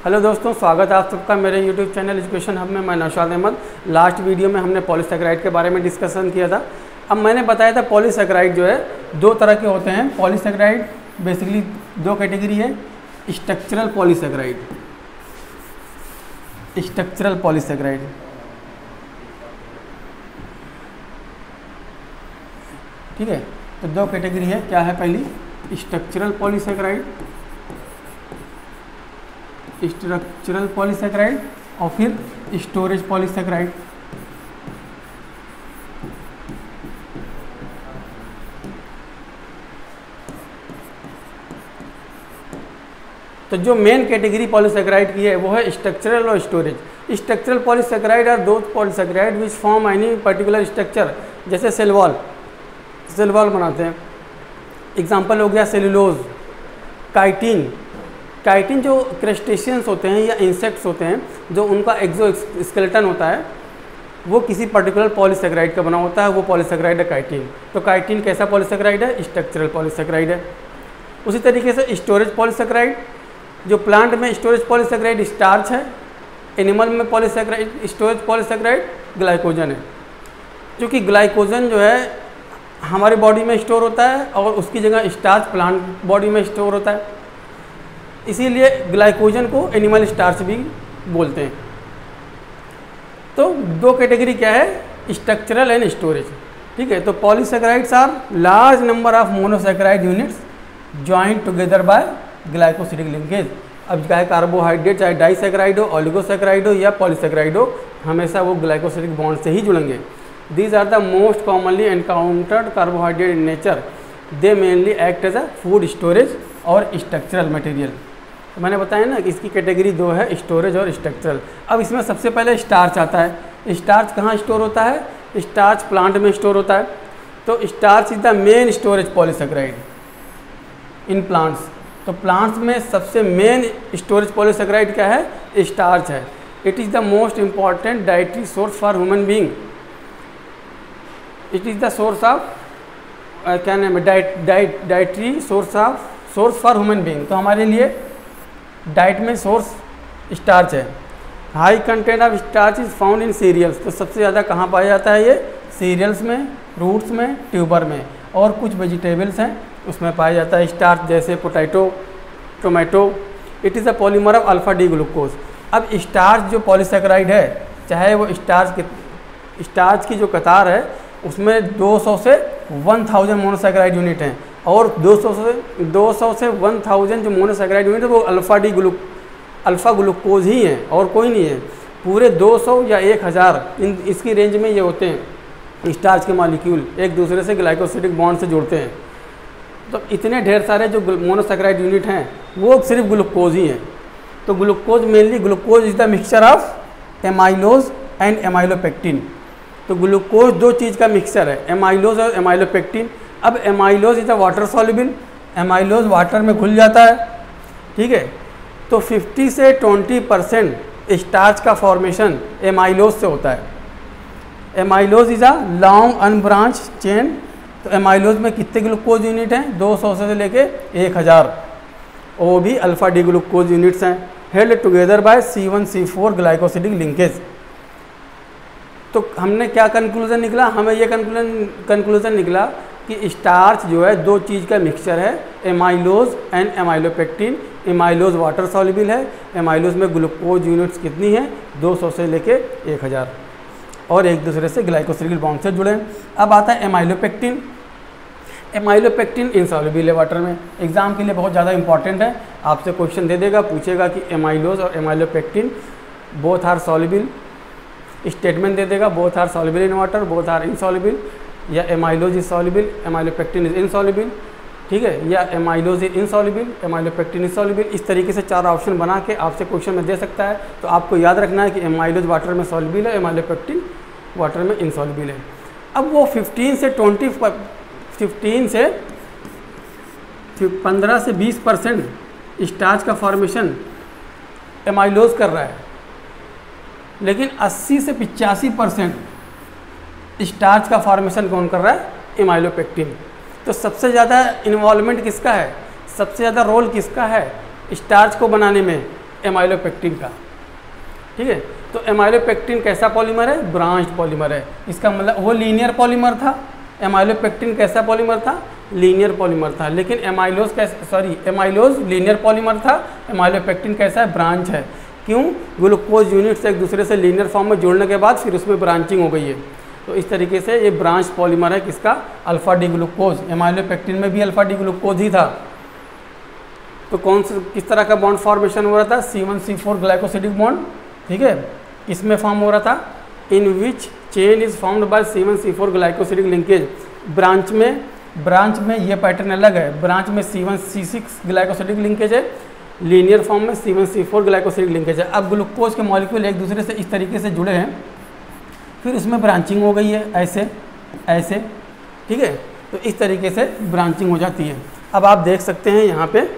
Hello दोस्तों, स्वागत है आप सबका मेरे यूट्यूब चैनल एजुकेशन हब में। मैं नौशाद अहमद। लास्ट वीडियो में हमने पॉलीसैकेराइड के बारे में डिस्कशन किया था। अब मैंने बताया था पॉलीसैकेराइड जो है दो तरह के होते हैं। पॉलीसैकेराइड बेसिकली दो कैटेगरी है, स्ट्रक्चरल पॉलीसैकेराइड, स्ट्रक्चरल पॉलीसैकेराइड। ठीक है, तो दो कैटेगरी है। क्या है? पहली स्ट्रक्चरल पॉलीसैकेराइड, स्ट्रक्चरल पॉलीसैकेराइड, और फिर स्टोरेज पॉलीसैकेराइड। तो जो मेन कैटेगरी पॉलीसैकेराइड की है वो है स्ट्रक्चरल और storage. Structural polysaccharide are those polysaccharide which form any particular structure, जैसे सेल वॉल बनाते हैं। एग्जांपल हो गया सेलुलोज, काइटिन। काइटिन जो क्रस्टेशियंस होते हैं या इंसेक्ट्स होते हैं, जो उनका एक्सोस्केलेटन होता है, वो किसी पर्टिकुलर पॉलीसैकेराइड का बना होता है, वो पॉलीसैकेराइड है काइटिन। तो काइटिन कैसा पॉलीसैकेराइड है? स्ट्रक्चरल पॉलीसैकेराइड है। उसी तरीके से स्टोरेज पॉलीसैकेराइड, जो प्लांट में स्टोरेज पॉलीसैकेराइड स्टार्च है, एनिमल में पॉलीसैकेराइड स्टोरेज पॉलीसैकेराइड ग्लाइकोजन है। क्योंकि ग्लाइकोजन जो है हमारी बॉडी में स्टोर होता है और उसकी जगह स्टार्च प्लांट बॉडी में स्टोर होता है, इसीलिए ग्लाइकोजन को एनिमल स्टार्च भी बोलते हैं। तो दो कैटेगरी क्या है? Structural and storage. ठीक है, तो polysaccharides are large number of monosaccharide units joint together by glycosidic linkage. अब चाहे कार्बोहाइड्रेट, चाहे डाइसैकेराइड हो, ओलिगोसैकेराइड हो या पॉलीसैकेराइड हो, हमेशा वो ग्लाइकोसिडिक बॉन्ड से ही जुड़ेंगे। These are the most commonly encountered carbohydrate in nature. They mainly act as a food storage और structural material. तो मैंने बताया ना कि इसकी कैटेगरी दो है, स्टोरेज और स्ट्रक्चरल। अब इसमें सबसे पहले स्टार्च आता है। स्टार्च कहाँ स्टोर होता है? स्टार्च प्लांट में स्टोर होता है। तो starch is the main storage polysaccharide in plants. तो प्लांट्स में सबसे मेन स्टोरेज पॉलीसैकेराइड क्या है? स्टार्च है। It is the most important dietary source for human being. It is the source of क्या नाम है, dietary source for human being. तो हमारे लिए डाइट में सोर्स स्टार्च है। High content of starch is found in cereals. तो सबसे ज़्यादा कहाँ पाया जाता है? ये सीरियल्स में, फ्रूट्स में, ट्यूबर में, और कुछ वेजिटेबल्स हैं उसमें पाया जाता है स्टार्च, जैसे potato, tomato. It is a polymer of alpha D glucose. अब स्टार्च जो पॉलीसैकेराइड है, चाहे वो स्टार्च की जो कतार है उसमें 200 से 1000 मोनोसैकेराइड यूनिट हैं, और 200 से 1000 जो मोनोसैकेराइड यूनिट है वो अल्फ़ा ग्लूकोज ही हैं और कोई नहीं है। पूरे 200 या 1000 इसकी रेंज में ये होते हैं। स्टार्च के मॉलिक्यूल एक दूसरे से ग्लाइकोसिडिक बॉन्ड से जुड़ते हैं। तो इतने ढेर सारे जो मोनोसैकेराइड यूनिट हैं वो सिर्फ ग्लूकोज ही हैं। तो glucose mainly, glucose is the mixture of amylose and amylopectin. तो ग्लूकोज दो चीज़ का मिक्सचर है, एमाइलोज और एमाइलोपेक्टिन। अब amylose is a water soluble, amylose water में घुल जाता है। ठीक है, तो 50 से 20% स्टार्च का फॉर्मेशन एमाइलोज से होता है। Amylose is a long unbranch chain. तो एमाइलोज में कितने ग्लूकोज यूनिट हैं? 200 से लेके 1000, वो भी अल्फा डी ग्लूकोज यूनिट्स हैं, held together by C1C4 glycosidic linkage. तो हमने क्या कंक्लूजन निकला? हमें ये कंक्लूजन निकला कि स्टार्च जो है दो चीज़ का मिक्सचर है, amylose and amylopectin. Amylose water soluble है, एमाइलोज में ग्लूकोज यूनिट्स कितनी हैं? 200 से लेके 1000, और एक दूसरे से ग्लाइकोसिडिक बॉन्ड से जुड़े। अब आता है एमाइलोपेक्टिन। एमाइलोपेक्टिन इनसॉल्युबल है वाटर में। एग्जाम के लिए बहुत ज़्यादा इंपॉर्टेंट है, आपसे क्वेश्चन दे देगा, पूछेगा कि एमाइलोज और amylopectin both are soluble, statement दे देगा both are soluble in water, both are insoluble, या amylose is soluble, amylopectin is insoluble. ठीक है, या amylose is insoluble, amylopectin is soluble. इस तरीके से 4 ऑप्शन बना के आपसे क्वेश्चन में दे सकता है। तो आपको याद रखना है कि एमाइलोज वाटर में सॉल्युबल है, एमाइलोपेक्टिन वाटर में इनसॉल्युबल है। अब वो 15 से 15 से 20% स्टार्च का फॉर्मेशन एमाइलोज कर रहा है, लेकिन 80 से 85% स्टार्च का फॉर्मेशन कौन कर रहा है? एमाइलोपेक्टिन। तो सबसे ज़्यादा इन्वॉल्वमेंट किसका है, सबसे ज़्यादा रोल किसका है स्टार्च को बनाने में? एमाइलोपेक्टिन का। ठीक है, तो एमाइलोपेक्टिन कैसा पॉलीमर है? ब्रांच्ड पॉलीमर है। इसका मतलब वो लीनियर पॉलीमर था। एमाइलोपेक्टिन कैसा पॉलीमर था? लीनियर पॉलीमर था। लेकिन एमाइलोज लीनियर पॉलीमर था, एमाइलोपेक्टिन कैसा है? ब्रांच है। क्यों? ग्लूकोज यूनिट्स एक दूसरे से लीनियर फॉर्म में जोड़ने के बाद फिर उसमें ब्रांचिंग हो गई है। तो इस तरीके से ये ब्रांच पॉलीमर है किसका? Alpha D glucose. एमाइलोपेक्टिन में भी अल्फा डी ग्लूकोज ही था। तो किस तरह का बॉन्ड फॉर्मेशन हो रहा था? C1C4 glycosidic bond. ठीक है, इसमें फॉर्म हो रहा था। In which chain is formed by C1C4 glycosidic linkage. Branch में ये पैटर्न अलग है। ब्रांच में C1C6 ग्लाइकोसिडिक लिंकेज है, लीनियर फॉर्म में C1C4 ग्लाइकोसिडिक लिंकेज है। अब ग्लूकोज के मॉलिक्यूल एक दूसरे से इस तरीके से जुड़े हैं, फिर उसमें ब्रांचिंग हो गई है ऐसे। ठीक है, तो इस तरीके से ब्रांचिंग हो जाती है। अब आप देख सकते हैं यहाँ पे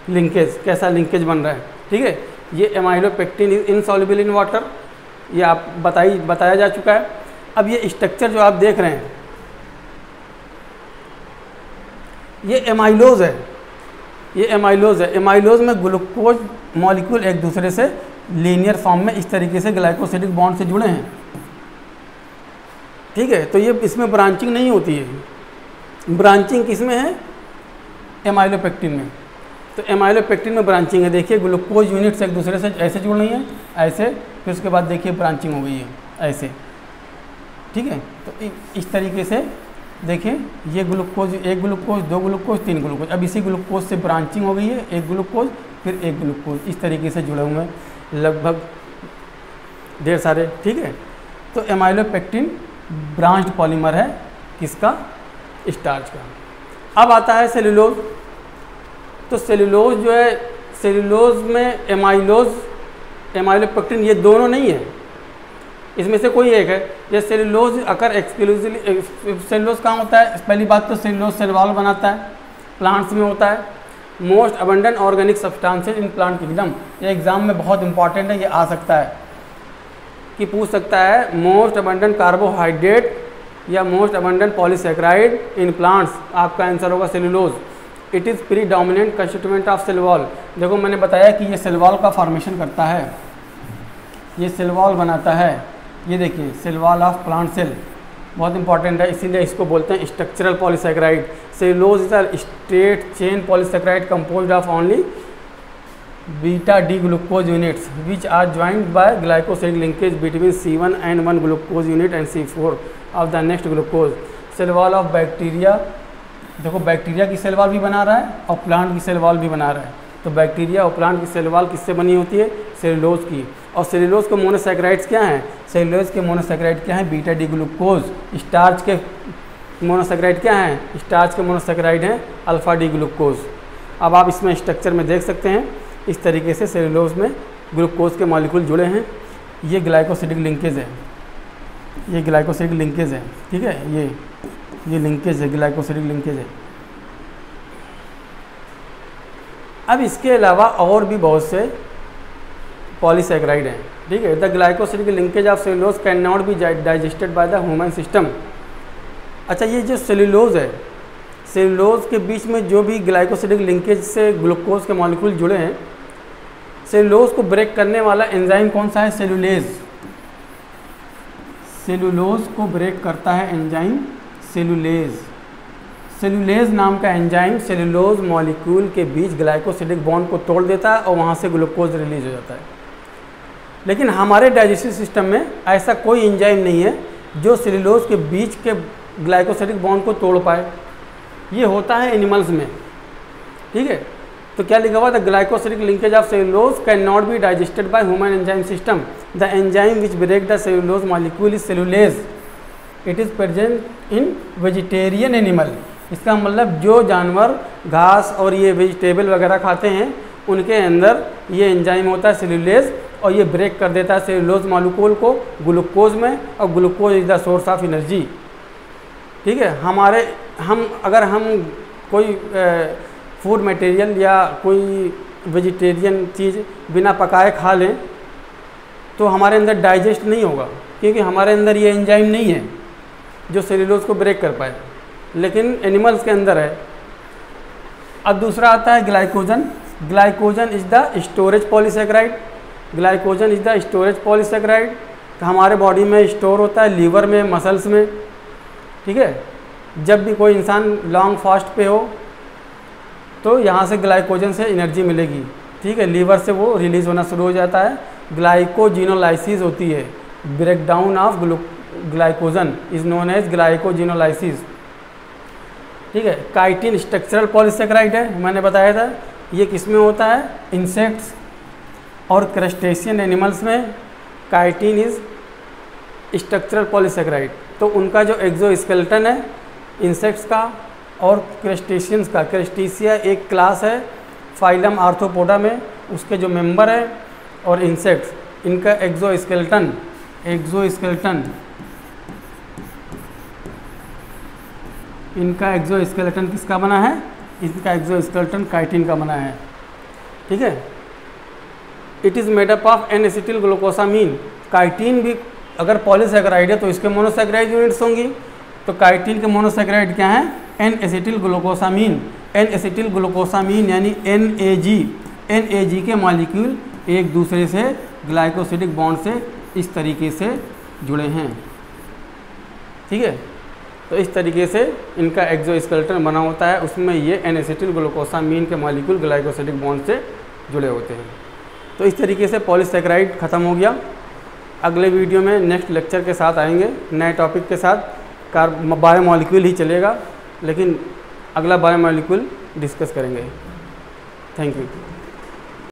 लिंकेज, कैसा लिंकेज बन रहा है। ठीक है, ये amylopectin is insoluble in water, ये आप बताया जा चुका है। अब ये स्ट्रक्चर जो आप देख रहे हैं ये एमाइलोज है। एमाइलोज में ग्लूकोज मॉलिक्यूल एक दूसरे से लीनियर फॉर्म में इस तरीके से ग्लाइकोसिडिक बॉन्ड से जुड़े हैं। ठीक है, तो ये इसमें ब्रांचिंग नहीं होती है। ब्रांचिंग किस में है? एमाइलोपेक्टिन में। तो एमाइलोपेक्टिन में ब्रांचिंग है। देखिए ग्लूकोज यूनिट्स एक दूसरे से ऐसे जुड़ रही हैं, ऐसे, फिर उसके बाद देखिए ब्रांचिंग हो गई है ऐसे। ठीक है, तो इस तरीके से देखिए ये ग्लूकोज, एक ग्लूकोज, दो ग्लूकोज, तीन ग्लूकोज। अब इसी ग्लूकोज से ब्रांचिंग हो गई है, एक ग्लूकोज फिर एक ग्लूकोज, इस तरीके से जुड़े हुए हैं लगभग ढेर सारे। ठीक है, तो एमाइलोपेक्टिन ब्रांच्ड पॉलीमर है किसका? स्टार्च का। अब आता है सेलुलोज। तो सेलुलोज जो है, सेलुलोज में एमाइलोपेक्टिन ये दोनों नहीं है, इसमें से कोई एक है। ये सेलुलोज अकर एक्सक्लूसिवली, सेलुलोज कहाँ होता है? पहली बात तो सेलुलोज सेल वॉल बनाता है, प्लांट्स में होता है। Most abundant organic substances in plant kingdom, ये एग्जाम में बहुत इंपॉर्टेंट है, ये आ सकता है कि पूछ सकता है मोस्ट अबंडेंट कार्बोहाइड्रेट या most abundant polysaccharide in plants, आपका आंसर होगा cellulose. It is predominant constituent of cell wall. देखो मैंने बताया कि ये सेल वॉल का फॉर्मेशन करता है, ये सेल वॉल बनाता है। ये देखिए cell wall of plant cell बहुत इंपॉर्टेंट है, इसीलिए इसको बोलते हैं structural polysaccharide. Cellulose is a straight chain polysaccharide composed of only beta D glucose units which are joined by glycosidic linkage between C1 and 1 glucose unit and C4 of the next glucose. Cell wall of bacteria, देखो bacteria की cell wall भी बना रहा है और plant की cell wall भी बना रहा है। तो बैक्टीरिया और प्लांट की सेल वॉल किससे बनी होती है? सेलुलोज की। और सेलुलोज के मोनोसैकेराइड्स क्या हैं? सेलुलोज के मोनोसैकेराइड क्या हैं? Beta D glucose. स्टार्च के मोनोसैकेराइड क्या हैं? स्टार्च के मोनोसैकेराइड हैं अल्फा डी ग्लूकोज। अब आप इसमें स्ट्रक्चर में देख सकते हैं इस तरीके से सेलुलोज में ग्लूकोज के मॉलिक्यूल जुड़े हैं। ये ग्लाइकोसिडिक लिंकेज है, ये ग्लाइकोसिडिक लिंकेज है। ठीक है, ये लिंकेज है, ग्लाइकोसिडिक लिंकेज है। अब इसके अलावा और भी बहुत से पॉलीसैकेराइड हैं। ठीक है, the glycosidic linkage of cellulose can not be digested by the human system. अच्छा, ये जो सेलुलोज है, सेलुलोज के बीच में जो भी ग्लाइकोसिडिक लिंकेज से ग्लूकोज के मॉलिक्यूल जुड़े हैं, सेलुलोज को ब्रेक करने वाला एंजाइम कौन सा है? सेलुलेज। सेलुलोज को ब्रेक करता है एंजाइम सेलुलेज। सेलुलेज नाम का एंजाइम सेलुलोज मॉलिक्यूल के बीच ग्लाइकोसिडिक बॉन्ड को तोड़ देता है और वहाँ से ग्लूकोज रिलीज हो जाता है। लेकिन हमारे डाइजेस्टिव सिस्टम में ऐसा कोई एंजाइम नहीं है जो सेलुलोज के बीच के ग्लाइकोसिडिक बॉन्ड को तोड़ पाए। ये होता है एनिमल्स में। ठीक है, तो क्या लिखा हुआ? The glycosidic linkage of cellulose can not be digested by human enzyme system. The enzyme which break the cellulose molecule is cellulase. It is present in vegetarian animal. इसका मतलब जो जानवर घास और ये वेजिटेबल वगैरह खाते हैं उनके अंदर ये एंजाइम होता है सेलुलेज, और ये ब्रेक कर देता है सेलुलोज मॉलिक्यूल को ग्लूकोज में, और glucose is the source of energy. ठीक है, अगर हम कोई फूड मटेरियल या कोई वेजिटेरियन चीज़ बिना पकाए खा लें तो हमारे अंदर डाइजेस्ट नहीं होगा, क्योंकि हमारे अंदर ये एंजाइम नहीं है जो सेलुलोज को ब्रेक कर पाए, लेकिन एनिमल्स के अंदर है। अब दूसरा आता है glycogen. Glycogen is the storage polysaccharide, glycogen is the storage polysaccharide, हमारे बॉडी में स्टोर होता है लीवर में, मसल्स में, ठीक है। जब भी कोई इंसान लॉन्ग फास्ट पे हो तो यहाँ से ग्लाइकोजन से एनर्जी मिलेगी, ठीक है, लीवर से वो रिलीज़ होना शुरू हो जाता है, ग्लाइकोजिनोलाइसिस होती है, break down of glycogen is known as glycogenolysis, ठीक है। काइटिन स्ट्रक्चरल पॉलीसेकेराइड है, मैंने बताया था, ये किस में होता है, इंसेक्ट्स और क्रस्टेशियन एनिमल्स में काइटिन इज स्ट्रक्चरल पॉलीसेकेराइड। तो उनका जो एक्सोस्केलेटन है इंसेक्ट्स का और क्रस्टेशियंस का, क्रस्टेशिया एक क्लास है फाइलम आर्थ्रोपोडा में, उसके जो मेंबर हैं, और इंसेक्ट्स, इनका एक्सोस्केलेटन इनका एक्सोस्केलेटन किसका बना है, इनका एक्सोस्केलेटन काइटिन का बना है, ठीक है। It is made up of N acetyl glucosamine, chitin भी अगर पॉलीसेकेराइड है तो इसके मोनोसेकेराइड यूनिट्स होंगी, तो काइटिन के मोनोसेकेराइड क्या हैं, N acetyl glucosamine, N acetyl glucosamine यानी NAG के मॉलिक्यूल एक दूसरे से ग्लाइकोसिडिक बॉन्ड से इस तरीके से जुड़े हैं, ठीक है। तो इस तरीके से इनका एक्सोस्केलेटन बना होता है, उसमें ये एन एसिटिल ग्लूकोसामीन के मॉलिक्यूल ग्लाइकोसिडिक बॉन्ड से जुड़े होते हैं। तो इस तरीके से पॉलीसेकेराइड ख़त्म हो गया। अगले वीडियो में नेक्स्ट लेक्चर के साथ आएंगे, नए टॉपिक के साथ, बायोमॉलिक्यूल ही चलेगा, लेकिन अगला बायोमॉलिक्यूल डिस्कस करेंगे। Thank you.